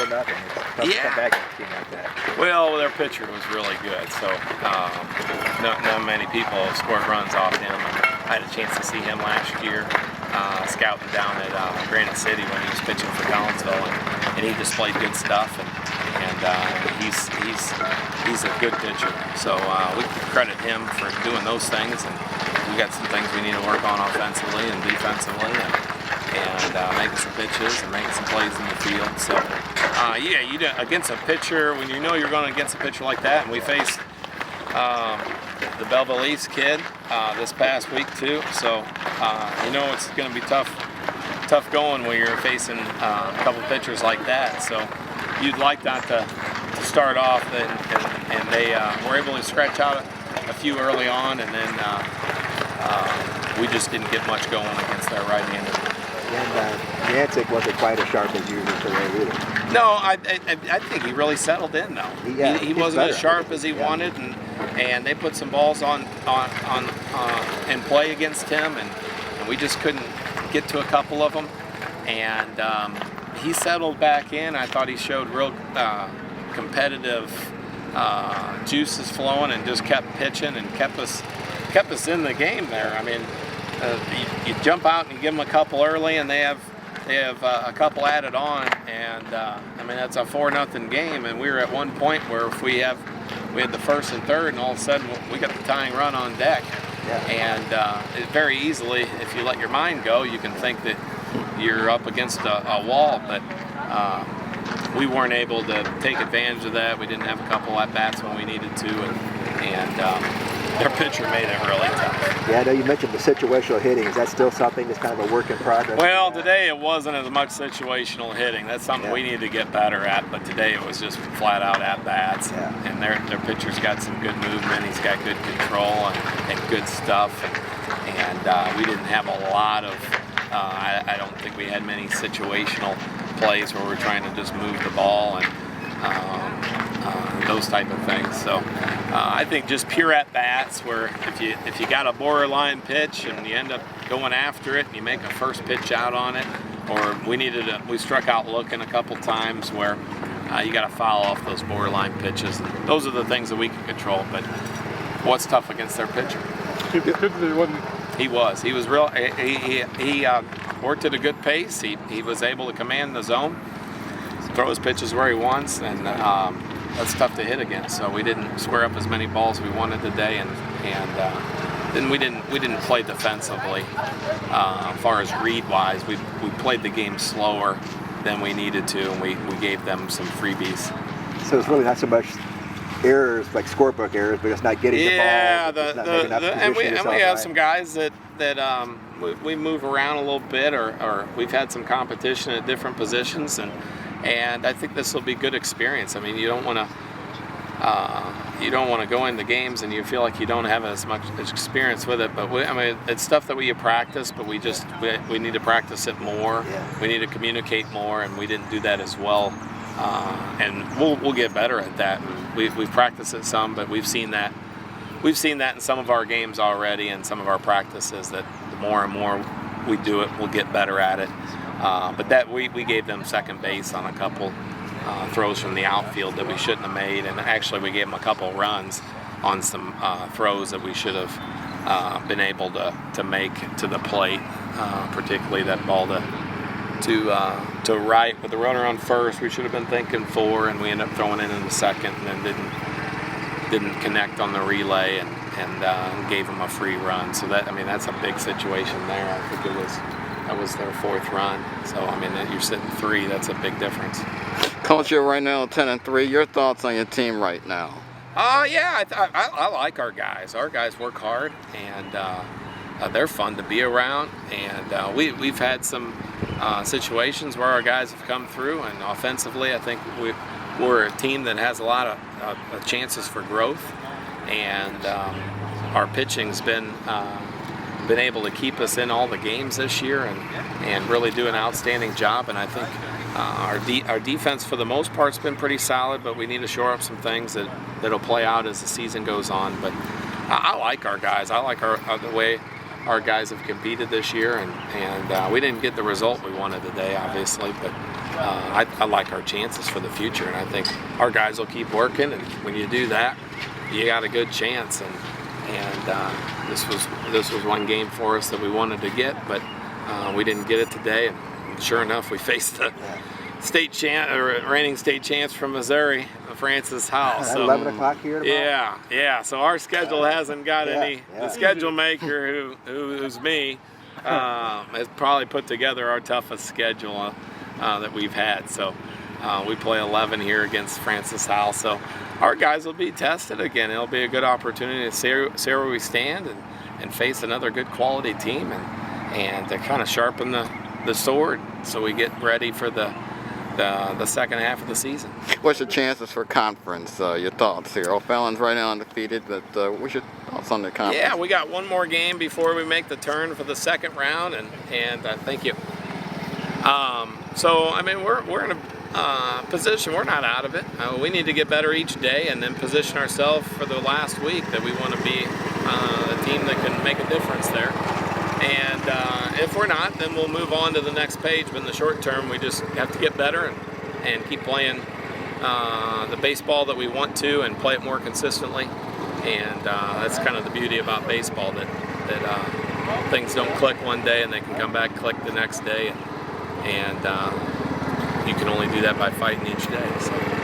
4-0. It's tough to come back in a team like that. Well, their pitcher was really good, so not many people have scored runs off him. I had a chance to see him last year, scouting down at Granite City when he was pitching for Collinsville, and he displayed good stuff, and he's a good pitcher. So we can credit him for doing those things, and we got some things we need to work on offensively and defensively, and making some pitches and making some plays in the field. So yeah, you against a pitcher, when you know you're going against a pitcher like that, and we faced the Belleville East kid this past week too, so you know it's going to be tough going when you're facing a couple pitchers like that. So you'd like that to start off, and they were able to scratch out a few early on, and then we just didn't get much going against their right-hander. And Yancek wasn't quite as sharp as usual today either. No, I think he really settled in though. He wasn't as sharp as he wanted, and they put some balls on in play against him, and we just couldn't get to a couple of them. And he settled back in. I thought he showed real competitive juices flowing, and just kept pitching and kept us in the game there. I mean, you jump out and you give them a couple early, and they have a couple added on, and I mean that's a 4-0 game, and we were at one point where if we had the first and third, and all of a sudden we got the tying run on deck. And it very easily, if you let your mind go, you can think that you're up against a wall, but we weren't able to take advantage of that. We didn't have a couple at bats when we needed to, and their pitcher made it really tough. Yeah, I know you mentioned the situational hitting. Is that still something that's kind of a work in progress? Well, today it wasn't as much situational hitting. That's something we need to get better at, but today it was just flat out at bats. And their pitcher's got some good movement. He's got good control and good stuff. And we didn't have a lot of, I don't think we had many situational plays where we're trying to just move the ball and those type of things. So I think just pure at bats, where if you got a borderline pitch and you end up going after it and you make a first pitch out on it, or we struck out looking a couple times where you got to foul off those borderline pitches. Those are the things that we can control. But what's tough against their pitcher? He was real. He worked at a good pace. He was able to command the zone, throw his pitches where he wants, and that's tough to hit against. So we didn't square up as many balls as we wanted today, and then we didn't play defensively. As far as read-wise, we played the game slower than we needed to, and we gave them some freebies. So it's really not so much errors, like scorebook errors, but it's not getting the ball. And we have some guys that we move around a little bit, or we've had some competition at different positions, and I think this will be good experience. I mean, you don't want to go into games and you feel like you don't have as much experience with it. But it's stuff that we practice, but we need to practice it more. We need to communicate more, and we didn't do that as well. And we'll get better at that. We've practiced it some, but we've seen that in some of our games already, and some of our practices, that the more and more we do it, we'll get better at it. But that we gave them second base on a couple throws from the outfield that we shouldn't have made, and actually we gave them a couple runs on some throws that we should have been able to make to the plate, particularly that ball to right with the runner on first. We should have been thinking for, and we ended up throwing it in the second, and then didn't connect on the relay, and gave them a free run. So that's a big situation there. I think that was their fourth run. So you're sitting 3. That's a big difference. Coach, you're right now 10-3. Your thoughts on your team right now? I like our guys. Our guys work hard, and they're fun to be around. And we've had some situations where our guys have come through, and offensively, I think we're a team that has a lot of chances for growth, and our pitching's been able to keep us in all the games this year, and really do an outstanding job. And I think our defense for the most part has been pretty solid, but we need to shore up some things that'll play out as the season goes on. But I like our guys. I like the way our guys have competed this year, and we didn't get the result we wanted today, obviously, but I like our chances for the future, and I think our guys will keep working. And when you do that, you got a good chance. And this was one game for us that we wanted to get, but we didn't get it today. And sure enough, we faced the reigning state champs from Missouri, Francis House. At 11 o'clock here tomorrow? Yeah. So our schedule hasn't got any. The schedule maker, who's me, has probably put together our toughest schedule that we've had. So we play 11 here against Francis House. So our guys will be tested again. It'll be a good opportunity to see where we stand and face another good quality team and to kind of sharpen the sword so we get ready for the second half of the season. What's your chances for conference? Your thoughts here? O'Fallon's right now undefeated, but what's your thoughts on the conference? Yeah, we got one more game before we make the turn for the second round, and thank you. So I mean, we're in a position. We're not out of it. We need to get better each day, and then position ourselves for the last week that we want to be a team that can make a difference there. And if we're not, then we'll move on to the next page. But in the short term, we just have to get better and keep playing the baseball that we want to and play it more consistently. And that's kind of the beauty about baseball, that things don't click one day and they can come back click the next day. And you can only do that by fighting each day. So.